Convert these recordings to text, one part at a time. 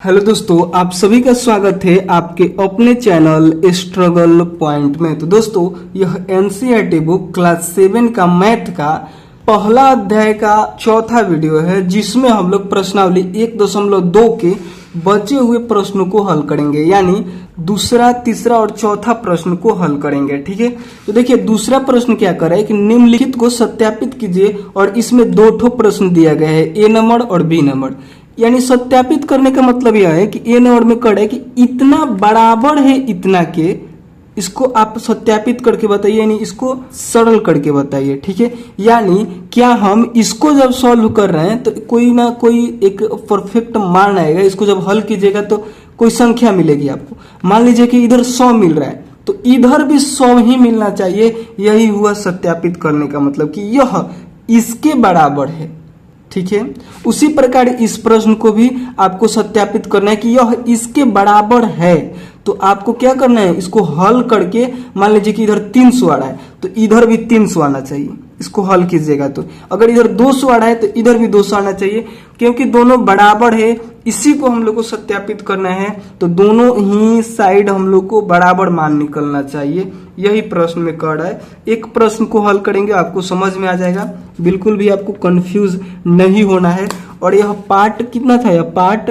Hello दोस्तों, आप सभी का स्वागत है आपके अपने चैनल स्ट्रगल पॉइंट में। तो दोस्तों, यह एनसीईआरटी बुक क्लास 7 का मैथ का पहला अध्याय का चौथा वीडियो है, जिसमें हम लोग प्रश्नावली 1.2 के बचे हुए प्रश्नों को हल करेंगे, यानी दूसरा, तीसरा और चौथा प्रश्न को हल करेंगे। ठीक है, तो देखिए दूसरा प्रश्न क्या कर रहा है कि निम्नलिखित को सत्यापित कीजिए और इसमें दो ठो प्रश्न दिया गया है, ए नंबर और बी नंबर। यानी सत्यापित करने का मतलब यह है कि ए नंबर में कड़ है कि इतना बराबर है इतना के, इसको आप सत्यापित करके बताइए, यानी इसको सरल करके बताइए। ठीक है, यानी क्या हम इसको जब सॉल्व कर रहे हैं तो कोई ना कोई एक परफेक्ट मान आएगा। इसको जब हल कीजिएगा तो कोई संख्या मिलेगी आपको। मान लीजिए कि इधर 100 मिल रहा है तो इधर भी 100 ही मिलना चाहिए। यही हुआ सत्यापित करने का मतलब कि यह इसके बराबर है। ठीक है, उसी प्रकार इस प्रश्न को भी आपको सत्यापित करना है कि यह इसके बराबर है। तो आपको क्या करना है, इसको हल करके मान लीजिए कि इधर 300 आ रहा है तो इधर भी 300 आना चाहिए। इसको हल कीजिएगा तो अगर इधर 200 आ रहा है तो इधर भी 200 आना चाहिए, क्योंकि दोनों बराबर है। इसी को हम लोग को सत्यापित करना है, तो दोनों ही साइड हम लोग को बराबर मान निकलना चाहिए। यही प्रश्न में कर रहा है। एक प्रश्न को हल करेंगे, आपको समझ में आ जाएगा, बिल्कुल भी आपको कंफ्यूज नहीं होना है। और यह पार्ट कितना था, यह पार्ट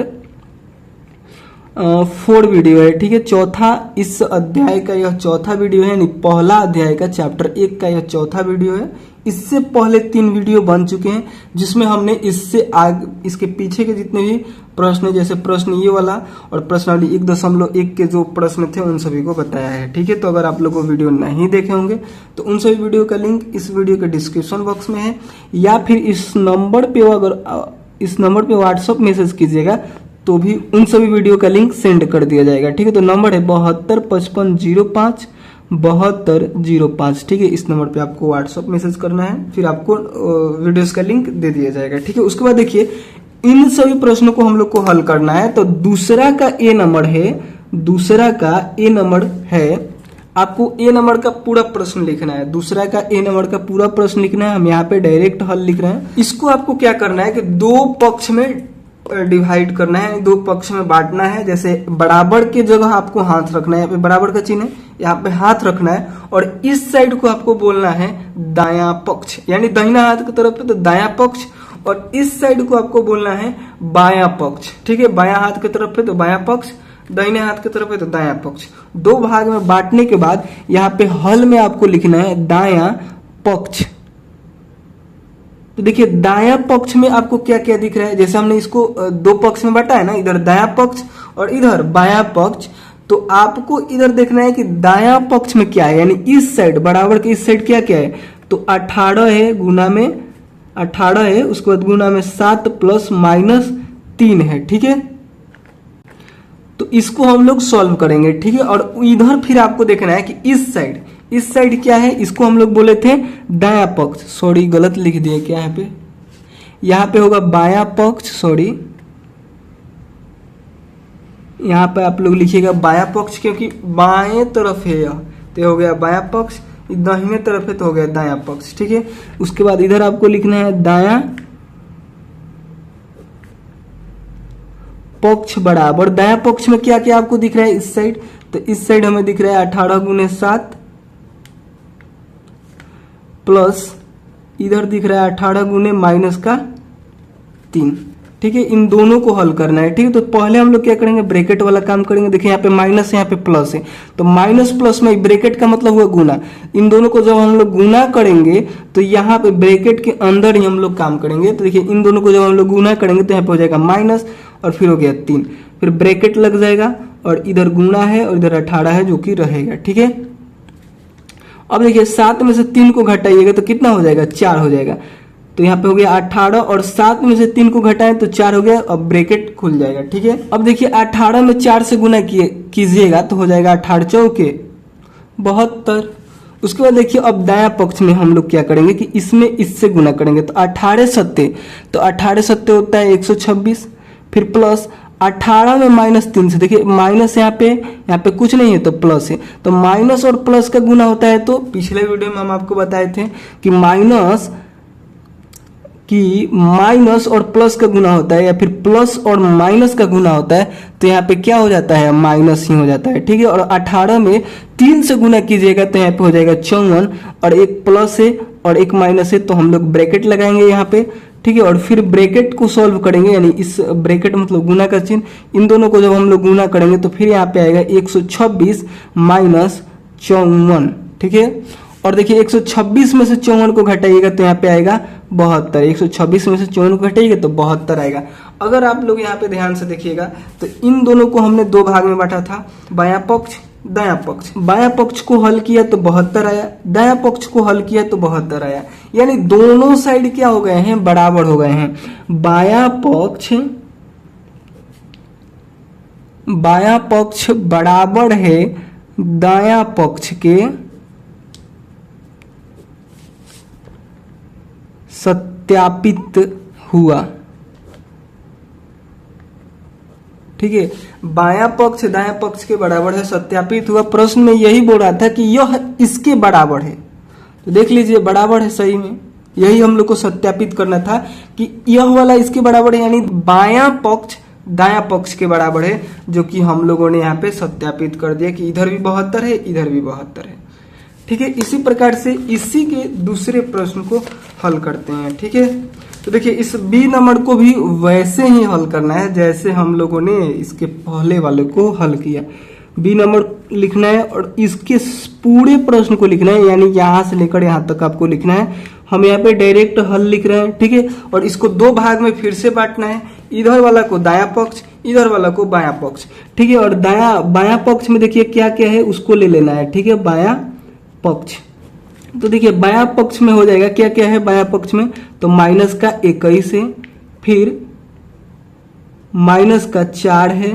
4 वीडियो है। ठीक है, चौथा इस अध्याय का यह चौथा वीडियो है, यानी पहला अध्याय का चैप्टर 1 का यह चौथा वीडियो है। इससे पहले 3 वीडियो बन चुके हैं, जिसमें हमने इससे आगे इसके पीछे के जितने भी प्रश्न, जैसे प्रश्न ये वाला और प्रश्नावली 1.1 के जो प्रश्न थे उन सभी को बताया है। ठीक है, तो अगर आप लोग वो वीडियो नहीं देखे होंगे तो उन सभी वीडियो का लिंक इस वीडियो के डिस्क्रिप्शन बॉक्स में है, या फिर इस नंबर पे व्हाट्सएप मैसेज कीजिएगा तो भी उन सभी वीडियो का लिंक सेंड कर दिया जाएगा। ठीक है, तो नंबर है 725505 7205। ठीक है, इस नंबर पे आपको व्हाट्सएप मैसेज करना है, फिर आपको वीडियोस का लिंक दे दिया जाएगा। ठीक है, उसके बाद देखिए इन सभी प्रश्नों को हम लोग को हल करना है। तो दूसरा का ए नंबर है, आपको ए नंबर का पूरा प्रश्न लिखना है। दूसरा का ए नंबर का पूरा प्रश्न लिखना है। हम यहाँ पे डायरेक्ट हल लिख रहे हैं। इसको आपको क्या करना है कि दो पक्ष में डिवाइड करना है, दो पक्ष में बांटना है। जैसे बराबर के जगह आपको हाथ रखना है, यहाँ पे बराबर का चिन्ह है, यहाँ पे हाथ रखना है, और इस साइड को आपको बोलना है दायां पक्ष, यानी दाहिना हाथ की तरफ है तो दायां पक्ष, और इस साइड को आपको बोलना है बायां पक्ष। ठीक है, बायां हाथ की तरफ है तो बायां पक्ष, दाहिने हाथ की तरफ है तो दायां पक्ष। दो भाग में बांटने के बाद यहाँ पे हल में आपको लिखना है दायां पक्ष। तो देखिए दायां पक्ष में आपको क्या क्या दिख रहा है, जैसे हमने इसको दो पक्ष में बांटा है ना, इधर दायां पक्ष और इधर बायां पक्ष। तो आपको इधर देखना है कि दायां पक्ष में क्या है, यानी इस साइड बराबर के इस साइड क्या क्या है, तो 18 है, गुना में 18 है, उसके बाद गुना में 7 प्लस माइनस 3 है। ठीक है, तो इसको हम लोग सॉल्व करेंगे। ठीक है, और इधर फिर आपको देखना है कि इस साइड क्या है, इसको हम लोग बोले थे दायां पक्ष। सॉरी, गलत लिख दिए क्या, यहाँ पे होगा बायां पक्ष। सॉरी, यहाँ पे आप लोग लिखिएगा बायां पक्ष, क्योंकि बाएं तरफ है यह, तो हो गया बायां पक्ष। दाहिने तरफ है तो हो गया दायां पक्ष। ठीक है, उसके बाद इधर आपको लिखना है दायां पक्ष बराबर, दायां पक्ष में क्या क्या आपको दिख रहा है इस साइड, तो इस साइड हमें दिख रहा है 18 गुने 7 प्लस इधर दिख रहा है 18 गुने माइनस का 3। ठीक है, इन दोनों को हल करना है। ठीक है, तो पहले हम लोग क्या करेंगे, ब्रैकेट वाला काम करेंगे। देखिए यहाँ पे माइनस है, यहाँ पे प्लस है, तो माइनस प्लस में ब्रैकेट का मतलब हुआ गुना। इन दोनों को जब हम लोग गुना करेंगे तो यहाँ पे ब्रैकेट के अंदर ही हम लोग काम करेंगे। तो देखिए इन दोनों को जब हम लोग गुना करेंगे तो यहाँ पे हो जाएगा माइनस, और फिर हो गया 3, फिर ब्रैकेट लग जाएगा, और इधर गुना है और इधर 18 है जो कि रहेगा। ठीक है, अब देखिए 7 में से 3 को घटाइएगा तो कितना हो जाएगा, 4 हो जाएगा। तो यहाँ पे हो गया 18, और 7 में से 3 को घटाएं तो 4 हो गया, अब ब्रैकेट खुल जाएगा। ठीक है, अब देखिए 18 में 4 से गुना कीजिएगा तो हो जाएगा 18 चौके 72। उसके बाद देखिए अब दायां पक्ष में हम लोग क्या करेंगे कि इसमें इससे गुना करेंगे, तो 18 सत्ते, तो 18 सत्ते होता है 126, फिर प्लस 18 में माइनस 3 से, देखिए माइनस यहाँ पे कुछ नहीं है तो प्लस है, तो माइनस और प्लस का गुना होता है। तो पिछले वीडियो में हम आपको बताए थे कि माइनस कि माइनस और प्लस का गुना होता है या फिर प्लस और माइनस का गुना होता है तो यहाँ पे क्या हो जाता है, माइनस ही हो जाता है। ठीक है, और 18 में 3 से गुना कीजिएगा तो यहाँ पे हो जाएगा 54, और एक प्लस है और एक माइनस है तो हम लोग ब्रैकेट लगाएंगे यहाँ पे। ठीक है, और फिर ब्रैकेट को सॉल्व करेंगे, यानी इस ब्रैकेट मतलब गुना का चिन्ह, इन दोनों को जब हम लोग गुना करेंगे तो फिर यहाँ पे आएगा 126 माइनस 54। ठीक है, और देखिए 126 में से 54 को घटाइएगा तो यहाँ पे आएगा 72। 126 में से 54 को घटाइएगा तो 72 आएगा। अगर आप लोग यहाँ पे ध्यान से देखिएगा तो इन दोनों को हमने दो भाग में बांटा था, बायां पक्ष दायां पक्ष। बायां पक्ष को हल किया तो 72 आया, दायां पक्ष को हल किया तो 72 आया, यानी दोनों साइड क्या हो गए हैं, बराबर हो गए हैं। बायां पक्ष बराबर है दायां पक्ष के सत्यापित हुआ। ठीक है, बायां पक्ष दायां पक्ष के बराबर है, सत्यापित हुआ। प्रश्न में यही बोल रहा था कि यह इसके बराबर है, तो देख लीजिए बराबर है सही में। यही हम लोग को सत्यापित करना था कि यह वाला इसके बराबर है, यानी बायां पक्ष दायां पक्ष के बराबर है, जो कि हम लोगों ने यहाँ पे सत्यापित कर दिया कि इधर भी 72 है, इधर भी 72 है। ठीक है, इसी प्रकार से इसी के दूसरे प्रश्न को हल करते हैं। ठीक है, तो देखिए इस बी नंबर को भी वैसे ही हल करना है जैसे हम लोगों ने इसके पहले वाले को हल किया। बी नंबर लिखना है और इसके पूरे प्रश्न को लिखना है, यानी यहाँ से लेकर यहाँ तक आपको लिखना है। हम यहाँ पे डायरेक्ट हल लिख रहे हैं। ठीक है, और इसको दो भाग में फिर से बांटना है, इधर वाला को दायां पक्ष, इधर वाला को बायां पक्ष। ठीक है, और बायां पक्ष में देखिए क्या क्या है उसको ले लेना है। ठीक है, बायां पक्ष, तो देखिए बायां पक्ष में हो जाएगा क्या क्या है बायां पक्ष में, तो माइनस का 21 है, फिर माइनस का 4 है,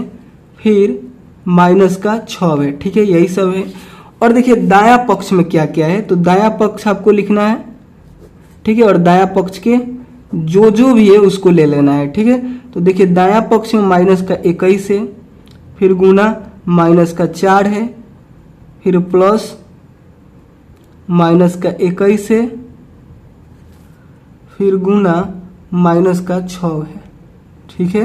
फिर माइनस का 6 है। ठीक है, यही सब है। और देखिए दायां पक्ष में क्या क्या है, तो दायां पक्ष आपको लिखना है। ठीक है, और दायां पक्ष के जो भी है उसको ले लेना है। ठीक है, तो देखिए दायां पक्ष में माइनस का 21 है, फिर गुना माइनस का 4 है, फिर प्लस माइनस का 21 है, फिर गुना माइनस का 6 है। ठीक है,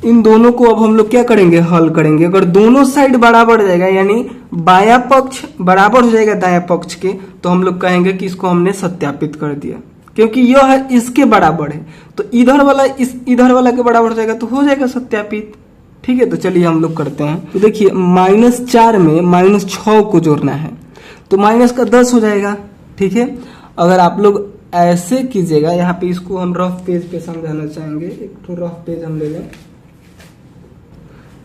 इन दोनों को अब हम लोग क्या करेंगे, हल करेंगे। अगर दोनों साइड बराबर हो जाएगा, यानी बायां पक्ष बराबर हो जाएगा दायां पक्ष के, तो हम लोग कहेंगे कि इसको हमने सत्यापित कर दिया, क्योंकि यह इसके बराबर है। तो इधर वाला इधर वाला के बराबर हो जाएगा तो हो जाएगा सत्यापित। ठीक है, तो चलिए हम लोग करते हैं। तो देखिए -4 में -6 को जोड़ना है तो माइनस का 10 हो जाएगा। ठीक है, अगर आप लोग ऐसे कीजिएगा, यहाँ पे इसको हम रफ पेज पे समझाना चाहेंगे। एक तो रफ पेज हम ले लें।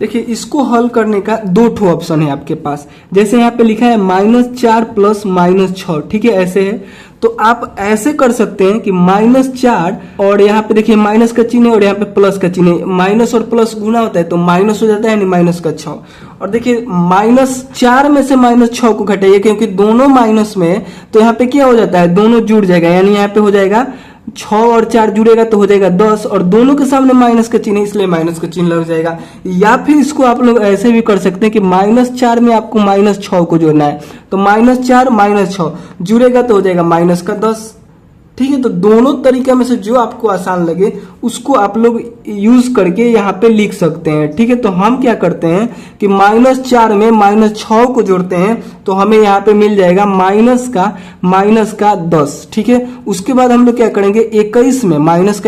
देखिए इसको हल करने का दो ठो ऑप्शन है आपके पास। जैसे यहाँ पे लिखा है -4 प्लस -6। ठीक है, ऐसे है तो आप ऐसे कर सकते हैं कि -4 और यहाँ पे देखिए माइनस का चिन्ह है और यहाँ पे प्लस का चिन्ह है। माइनस और प्लस गुना होता है तो माइनस हो जाता है, यानी माइनस का 6। और देखिए -4 में से -6 को घटाइए, क्योंकि दोनों माइनस में है तो यहाँ पे क्या हो जाता है, दोनों जुड़ जाएगा, यानी यहाँ पे हो जाएगा 6 और 4 जुड़ेगा तो हो जाएगा 10, और दोनों के सामने माइनस का चिन्ह है इसलिए माइनस का चिन्ह लग जाएगा। या फिर इसको आप लोग ऐसे भी कर सकते हैं कि -4 में आपको -6 को जोड़ना है, तो -4 -6 जुड़ेगा तो हो जाएगा माइनस का 10। ठीक है, तो दोनों तरीके में से जो आपको आसान लगे उसको आप लोग यूज करके यहाँ पे लिख सकते हैं। ठीक है, तो हम क्या करते हैं कि -4 में -6 को जोड़ते हैं तो हमें यहाँ पे मिल जाएगा माइनस का 10। ठीक है, उसके बाद हम लोग क्या करेंगे, 21 में माइनस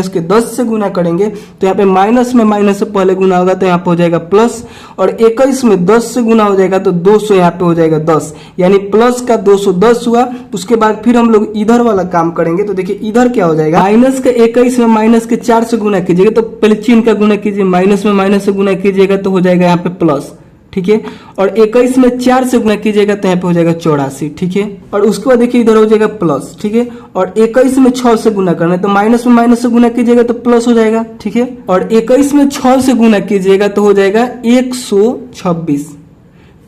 के 10 से गुना करेंगे तो यहाँ पे माइनस में माइनस से पहले गुना होगा तो यहाँ पे हो जाएगा प्लस, और 21 में 10 से गुना हो जाएगा तो 200 यहाँ पे हो जाएगा 10, यानी प्लस का 210 हुआ। उसके बाद फिर हम लोग इधर वाला काम करेंगे तो देखिए इधर क्या हो जाएगा, माइनस के 21 में माइनस के 4 से गुना कीजिएगा तो पहले चिन्ह का गुना कीजिए, माइनस में माइनस से गुना कीजिएगा तो हो जाएगा यहाँ पे प्लस। ठीक है, और 21 में 4 से गुना कीजिएगा तो यहाँ पे हो जाएगा 84। ठीक है, और उसके बाद देखिए इधर हो जाएगा प्लस। ठीक है, और 21 में 6 से गुना करना है तो माइनस में माइनस से गुना कीजिएगा तो प्लस हो जाएगा। ठीक है, और 21 में 6 से गुना कीजिएगा तो हो जाएगा 126।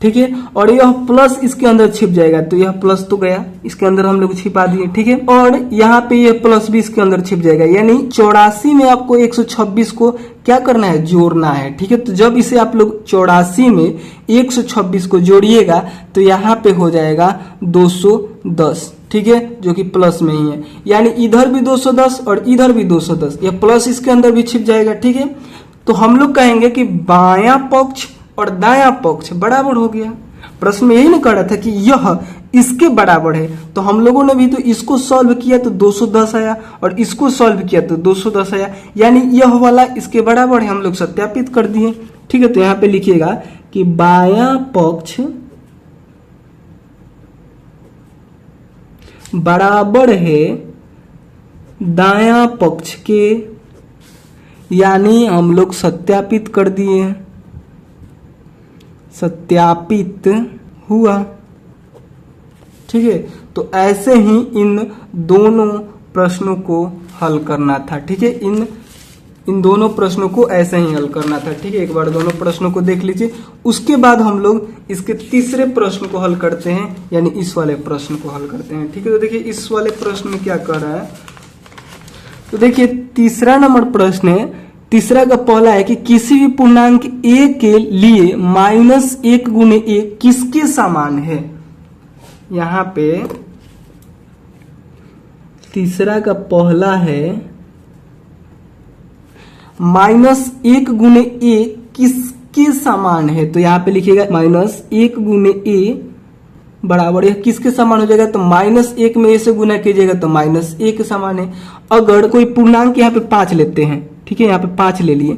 ठीक है, और यह प्लस इसके अंदर छिप जाएगा तो यह प्लस तो गया, इसके अंदर हम लोग छिपा दिए। ठीक है, और यहाँ पे यह प्लस भी इसके अंदर छिप जाएगा, यानी 84 में आपको 126 को क्या करना है, जोड़ना है। ठीक है, तो जब इसे आप लोग 84 में 126 को जोड़िएगा तो यहाँ पे हो जाएगा 210। ठीक है, जो कि प्लस में ही है, यानी इधर भी 210 और इधर भी 210, यह प्लस इसके अंदर भी छिप जाएगा। ठीक है, तो हम लोग कहेंगे कि बायां पक्ष और दायां पक्ष बराबर हो गया। प्रश्न में यही ना कह रहा था कि यह इसके बराबर है, तो हम लोगों ने भी तो इसको सॉल्व किया तो 210 आया और इसको सॉल्व किया तो 210 आया, यानी यह वाला इसके बराबर है, हम लोग सत्यापित कर दिए। ठीक है, तो यहां पे लिखिएगा कि बायां पक्ष बराबर है दायां पक्ष के, यानी हम लोग सत्यापित कर दिए, सत्यापित हुआ। ठीक है, तो ऐसे ही इन दोनों प्रश्नों को हल करना था। ठीक है, इन दोनों प्रश्नों को ऐसे ही हल करना था। ठीक है, एक बार दोनों प्रश्नों को देख लीजिए, उसके बाद हम लोग इसके तीसरे प्रश्न को हल करते हैं, यानी इस वाले प्रश्न को हल करते हैं। ठीक है, तो देखिए इस वाले प्रश्न में क्या कर रहा है, तो देखिए तीसरा नंबर प्रश्न है, तीसरा का पहला है कि किसी भी पूर्णांक a के लिए -1 गुने a किसके समान है। यहां पे तीसरा का पहला है -1 गुने a किसके समान है, तो यहां पे लिखिएगा -1 गुने a बराबर है किसके समान हो जाएगा, तो -1 में a से गुना कीजिएगा तो -1 के समान है। अगर कोई पूर्णांक यहाँ पे 5 लेते हैं, ठीक है, यहाँ पे 5 ले लिए,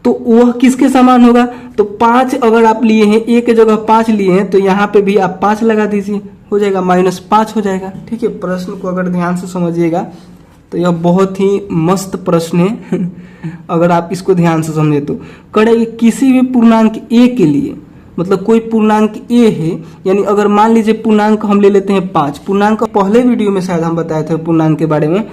तो वह किसके समान होगा, तो 5 अगर आप लिए हैं, a के जगह 5 लिए हैं, तो यहाँ पे भी आप 5 लगा दीजिए, हो जाएगा -5 हो जाएगा। ठीक है, प्रश्न को अगर ध्यान से समझिएगा तो यह बहुत ही मस्त प्रश्न है अगर आप इसको ध्यान से समझे तो। करेंगे किसी भी पूर्णांक a के लिए, मतलब कोई पूर्णांक a है, यानी अगर मान लीजिए पूर्णांक हम ले लेते हैं 5, पूर्णांक पहले वीडियो में शायद हम बताए थे पूर्णांक के बारे में,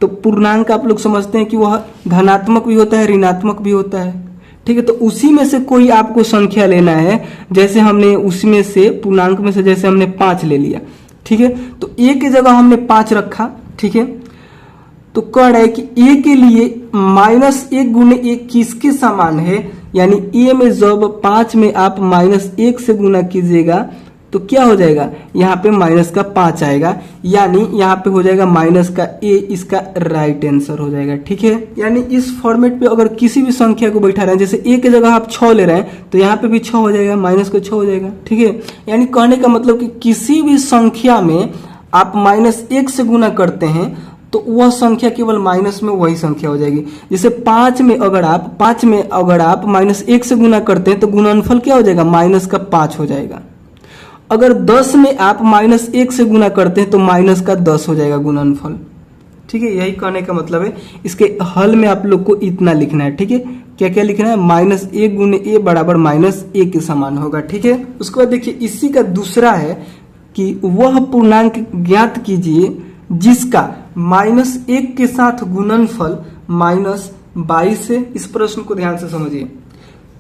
तो पूर्णांक आप लोग समझते हैं कि वह धनात्मक भी होता है, ऋणात्मक भी होता है। ठीक है, तो उसी में से कोई आपको संख्या लेना है, जैसे हमने उसी में से पूर्णांक में से जैसे हमने 5 ले लिया। ठीक है, तो a की जगह हमने 5 रखा। ठीक है, तो कह रहा है कि a के लिए -1 गुने a किसके समान है, यानी a में जब 5 में आप -1 से गुना कीजिएगा तो क्या हो जाएगा, यहाँ पे -5 आएगा, यानी यहाँ पे हो जाएगा -a, इसका राइट आंसर हो जाएगा। ठीक है, यानी इस फॉर्मेट पे अगर किसी भी संख्या को बैठा रहे हैं, जैसे a के जगह आप 6 ले रहे हैं तो यहाँ पे भी 6 हो जाएगा, -6 हो जाएगा। ठीक है, यानी कहने का मतलब कि किसी भी संख्या में आप -1 से गुना करते हैं तो वह संख्या केवल माइनस में वही संख्या हो जाएगी। जैसे 5 में अगर आप -1 से गुना करते हैं तो गुणनफल क्या हो जाएगा, -5 हो जाएगा। अगर 10 में आप -1 से गुना करते हैं तो -10 हो जाएगा गुणनफल। ठीक है, यही कहने का मतलब है। इसके हल में आप लोग को इतना लिखना है। ठीक है, क्या क्या लिखना है, -1 गुने a बराबर -1 के समान होगा। ठीक है, उसके बाद देखिए इसी का दूसरा है कि वह पूर्णांक ज्ञात कीजिए जिसका -1 के साथ गुणनफल -22 है। इस प्रश्न को ध्यान से समझिए।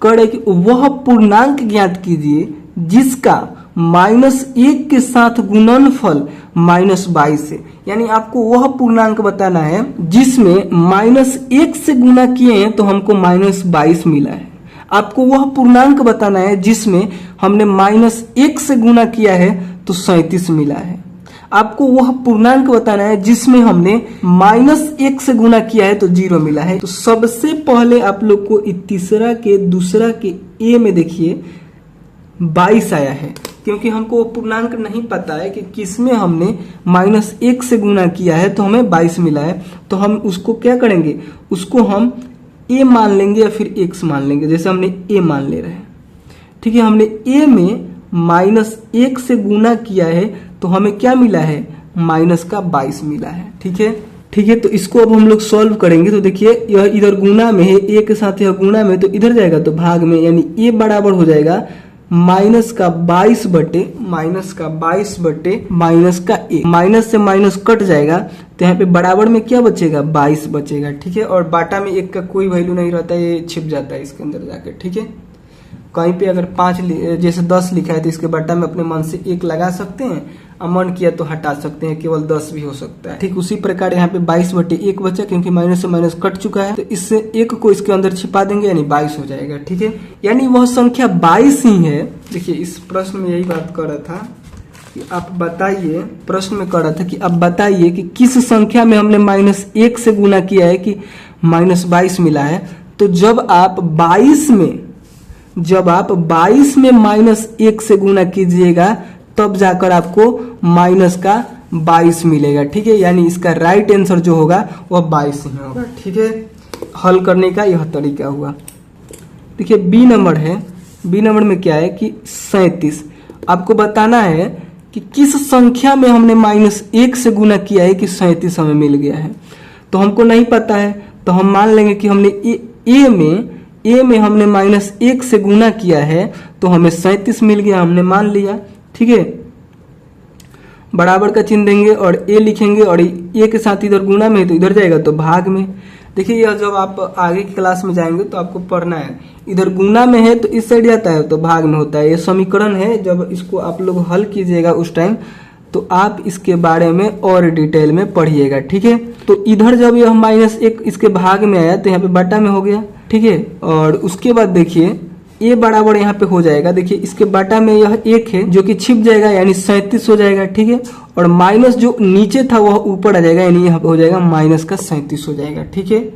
कह रहे कि वह पूर्णांक ज्ञात कीजिए जिसका -1 के साथ गुणनफल -22 है, यानी आपको वह पूर्णांक बताना है जिसमें -1 से गुना किए हैं तो हमको -22 मिला है। आपको वह पूर्णांक बताना है जिसमें हमने -1 से गुना किया है तो 37 मिला है। आपको वह पूर्णांक बताना है जिसमें हमने -1 से गुना किया है तो 0 मिला है। तो सबसे पहले आप लोग को तीसरा के दूसरा के ए में देखिए 22 आया है, क्योंकि हमको वो पूर्णांक नहीं पता है कि किसमें हमने -1 से गुना किया है तो हमें 22 मिला है। तो हम उसको क्या करेंगे, उसको हम a मान लेंगे या फिर x मान लेंगे। जैसे हमने a मान ले रहे हैं, ठीक है, हमने a में -1 से गुना किया है तो हमें क्या मिला है, -22 मिला है। ठीक है, ठीक है, तो इसको अब हम लोग सॉल्व करेंगे। तो देखिए यह इधर गुना में है, a के साथ यह गुना में, तो इधर जाएगा तो भाग में, यानी a बराबर हो जाएगा -22 बटे -a। माइनस से माइनस कट जाएगा तो यहाँ पे बराबर में क्या बचेगा, 22 बचेगा। ठीक है, और बाटा में 1 का कोई वैल्यू नहीं रहता, ये छिप जाता है इसके अंदर जाके। ठीक है, कहीं पे अगर 5 जैसे 10 लिखा है तो इसके बट्टा में अपने मन से 1 लगा सकते हैं, और मन किया तो हटा सकते हैं, केवल 10 भी हो सकता है। ठीक उसी प्रकार यहाँ पे 22/1 बचा, क्योंकि माइनस से माइनस कट चुका है, तो इससे 1 को इसके अंदर छिपा देंगे, यानी 22 हो जाएगा। ठीक है, यानी वह संख्या 22 ही है। देखिए इस प्रश्न में यही बात कर रहा था कि आप बताइए, प्रश्न में कह रहा था कि आप बताइए कि किस संख्या में हमने -1 से गुना किया है कि -22 मिला है। तो जब आप 22 में -1 से गुना कीजिएगा तब जाकर आपको माइनस का 22 मिलेगा। ठीक है, यानी इसका राइट आंसर जो होगा वह 22 ही होगा। ठीक है, हल करने का यह तरीका हुआ। देखिए बी नंबर है, बी नंबर में क्या है कि 37। आपको बताना है कि किस संख्या में हमने -1 से गुना किया है कि 37 हमें मिल गया है। तो हमको नहीं पता है, तो हम मान लेंगे कि हमने ए में हमने -1 से गुना किया है तो हमें 37 मिल गया, हमने मान लिया। ठीक है, बराबर का चिन्ह देंगे और ए लिखेंगे और ए के साथ इधर गुना में है तो इधर जाएगा तो भाग में। देखिए यह जब आप आगे की क्लास में जाएंगे तो आपको पढ़ना है, इधर गुना में है तो इस साइड जाता है तो भाग में होता है। ये समीकरण है, जब इसको आप लोग हल कीजिएगा उस टाइम तो आप इसके बारे में और डिटेल में पढ़िएगा। ठीक है, तो इधर जब यह -1 इसके भाग में आया तो यहाँ पे बटा में हो गया। ठीक है, और उसके बाद देखिए ए बराबर यहाँ पे हो जाएगा। देखिए इसके बटा में यह 1 है जो कि छिप जाएगा यानी 37 हो जाएगा। ठीक है, और माइनस जो नीचे था वह ऊपर आ जाएगा यानी यहाँ पे हो जाएगा -37 हो जाएगा। ठीक है,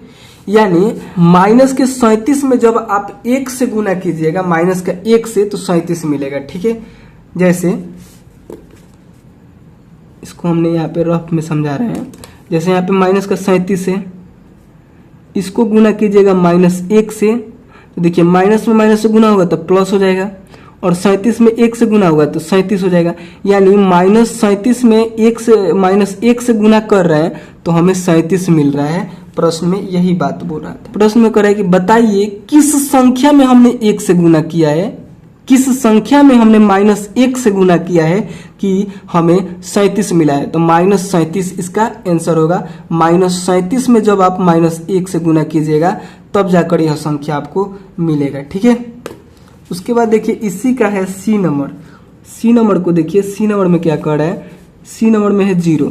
यानी -37 में जब आप 1 से गुना कीजिएगा -1 से तो 37 मिलेगा। ठीक है, जैसे इसको हमने यहाँ पे रफ में समझा रहे हैं। जैसे यहाँ पे -37 है, इसको गुना कीजिएगा -1 से तो देखिए माइनस में माइनस से गुना होगा तो प्लस हो जाएगा, और 37 में 1 से गुना होगा तो 37 हो जाएगा। यानी -37 में -1 से गुना कर रहे हैं तो हमें 37 मिल रहा है। प्रश्न में यही बात बोल रहा था। प्रश्न में कह रहा है कि बताइए किस संख्या में हमने 1 से गुना किया है, किस संख्या में हमने -1 से गुना किया है कि हमें 37 मिला है। तो -37 इसका आंसर होगा। -37 में जब आप -1 से गुना कीजिएगा तब जाकर यह संख्या आपको मिलेगा। ठीक है, उसके बाद देखिए इसी का है सी नंबर। सी नंबर को देखिए, सी नंबर में क्या कर रहा है, सी नंबर में है 0।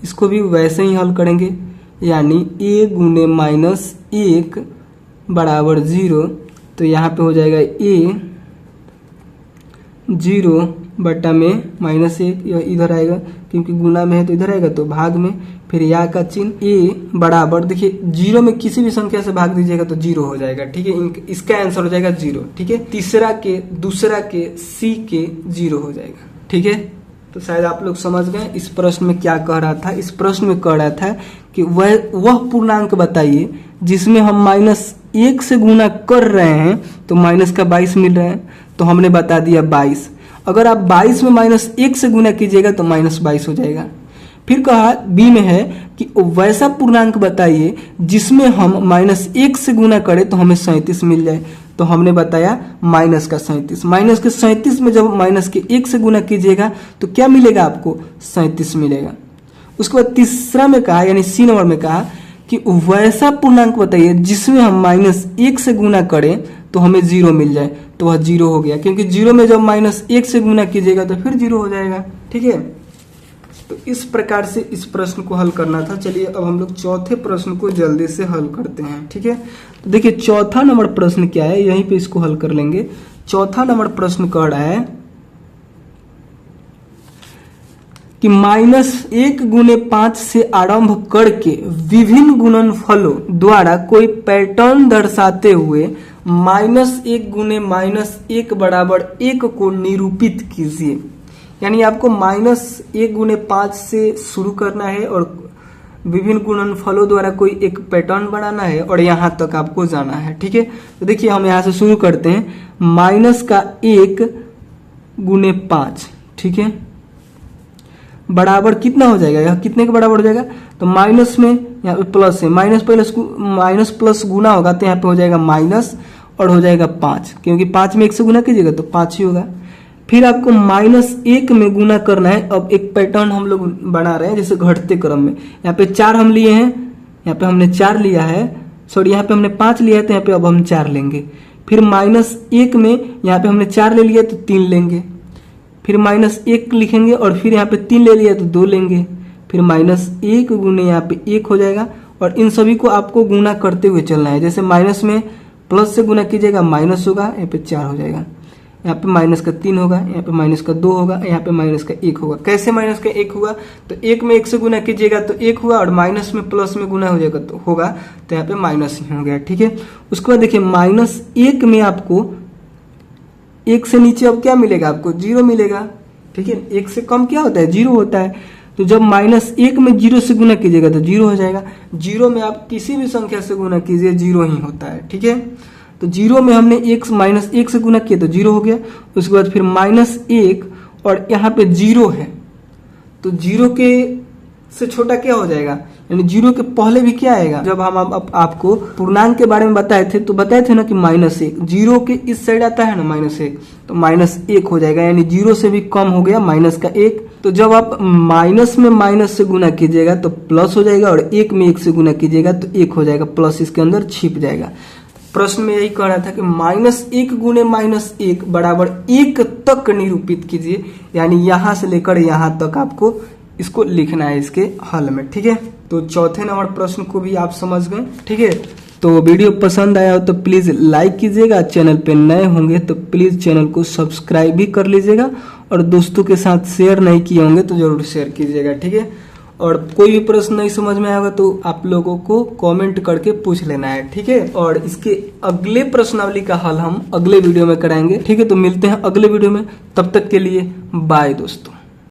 इसको भी वैसे ही हल करेंगे, यानी a गुने -1 बराबर 0। तो यहाँ पे हो जाएगा a 0 बटा में -1, यह इधर आएगा क्योंकि गुना में है तो इधर आएगा तो भाग में, फिर या का चिन्ह a बराबर, देखिए 0 में किसी भी संख्या से भाग दीजिएगा तो 0 हो जाएगा। ठीक है, इसका आंसर हो जाएगा 0। ठीक है, तीसरा के, दूसरा के, सी के 0 हो जाएगा। ठीक है, तो शायद आप लोग समझ गए इस प्रश्न में क्या कह रहा था। इस प्रश्न में कह रहा था कि वह पूर्णांक बताइए जिसमें हम -1 से गुना कर रहे हैं तो -22 मिल रहा है। तो हमने बता दिया 22। अगर आप 22 में -1 से गुना कीजिएगा तो -22 हो जाएगा। फिर कहा बी में है कि वैसा पूर्णांक बताइए जिसमें हम -1 से गुना करें तो हमें 37 मिल जाए। तो हमने बताया -37। -37 में जब -1 से गुना कीजिएगा तो क्या मिलेगा आपको, 37 मिलेगा। उसके बाद तीसरा में कहा, यानी सी नंबर में कहा कि वैसा पूर्णांक बताइए जिसमें हम -1 से गुना करें तो हमें 0 मिल जाए। तो वह 0 हो गया, क्योंकि 0 में जब -1 से गुना कीजिएगा तो फिर 0 हो जाएगा। ठीक है, तो इस प्रकार से इस प्रश्न को हल करना था। चलिए अब हम लोग चौथे प्रश्न को जल्दी से हल करते हैं। ठीक है, तो देखिए चौथा नंबर प्रश्न क्या है, यहीं पे इसको हल कर लेंगे। चौथा नंबर प्रश्न कह रहा है कि -1 गुने 5 से आरंभ करके विभिन्न गुणनफलों द्वारा कोई पैटर्न दर्शाते हुए -1 गुने -1 बराबर 1 को निरूपित कीजिए। यानी आपको -1 गुने 5 से शुरू करना है और विभिन्न गुणनफलों द्वारा कोई एक पैटर्न बनाना है और यहाँ तक आपको जाना है। ठीक है, तो देखिए हम यहाँ से शुरू करते हैं। -1 गुने 5, ठीक है, बराबर कितना हो जाएगा, यह कितने के बराबर हो जाएगा, तो माइनस में यहाँ पे प्लस है, माइनस प्लस गुना होगा तो यहाँ पे हो जाएगा माइनस और हो जाएगा 5, क्योंकि 5 में 1 से गुना कीजिएगा तो 5 ही होगा। फिर आपको -1 में गुना करना है। अब एक पैटर्न हम लोग बना रहे हैं जैसे घटते क्रम में। यहाँ पे 4 हम लिए हैं, यहाँ पे हमने 4 लिया है, सॉरी यहाँ पे हमने 5 लिया है तो यहाँ पे अब हम 4 लेंगे। फिर -1 में यहाँ पे हमने 4 ले लिया तो 3 लेंगे, फिर -1 लिखेंगे और फिर यहाँ पे 3 ले लिया तो 2 लेंगे, फिर -1 गुने यहाँ पे 1 हो जाएगा। और इन सभी को आपको गुना करते हुए चलना है। जैसे माइनस में प्लस से गुना कीजिएगा माइनस होगा, यहाँ पे 4 हो जाएगा। यहाँ पे माइनस का 3 होगा, यहाँ पे माइनस का 2 होगा, यहाँ पे माइनस का 1 होगा। कैसे माइनस का 1 हुआ, तो 1 में 1 से गुना कीजिएगा तो 1 हुआ, और माइनस में प्लस में गुना हो जाएगा तो होगा, तो यहाँ पे माइनस ही हो गया। ठीक है, उसके बाद देखिए -1 में आपको 1 से नीचे अब क्या मिलेगा, आपको 0 मिलेगा। ठीक है, 1 से कम क्या होता है, 0 होता है। तो जब -1 में 0 से गुना कीजिएगा तो 0 हो जाएगा। 0 में आप किसी भी संख्या से गुना कीजिए 0 ही होता है। ठीक है, तो 0 में हमने -1 से गुना किया तो 0 हो गया। उसके बाद फिर -1 और यहाँ पे 0 है, तो 0 के से छोटा क्या हो जाएगा, यानी 0 के पहले भी क्या आएगा। जब हम आपको पूर्णांक के बारे में बताए थे तो बताए थे ना कि -1, 0 के इस साइड आता है ना -1, तो -1 हो जाएगा, यानी 0 से भी कम हो गया -1। तो जब आप माइनस में माइनस से गुना कीजिएगा तो प्लस हो जाएगा, और 1 में 1 से गुना कीजिएगा तो 1 हो जाएगा, प्लस इसके अंदर छिप जाएगा। प्रश्न में यही कह रहा था कि -1 गुने -1 बराबर 1 तक निरूपित कीजिए, यानी यहां से लेकर यहां तक आपको इसको लिखना है इसके हल में। ठीक है, तो चौथे नंबर प्रश्न को भी आप समझ गए। ठीक है, तो वीडियो पसंद आया हो तो प्लीज लाइक कीजिएगा, चैनल पे नए होंगे तो प्लीज चैनल को सब्सक्राइब भी कर लीजिएगा, और दोस्तों के साथ शेयर नहीं किए होंगे तो जरूर शेयर कीजिएगा। ठीक है, और कोई भी प्रश्न नहीं समझ में आएगा तो आप लोगों को कमेंट करके पूछ लेना है। ठीक है, और इसके अगले प्रश्नावली का हल हम अगले वीडियो में कराएंगे। ठीक है, तो मिलते हैं अगले वीडियो में, तब तक के लिए बाय दोस्तों।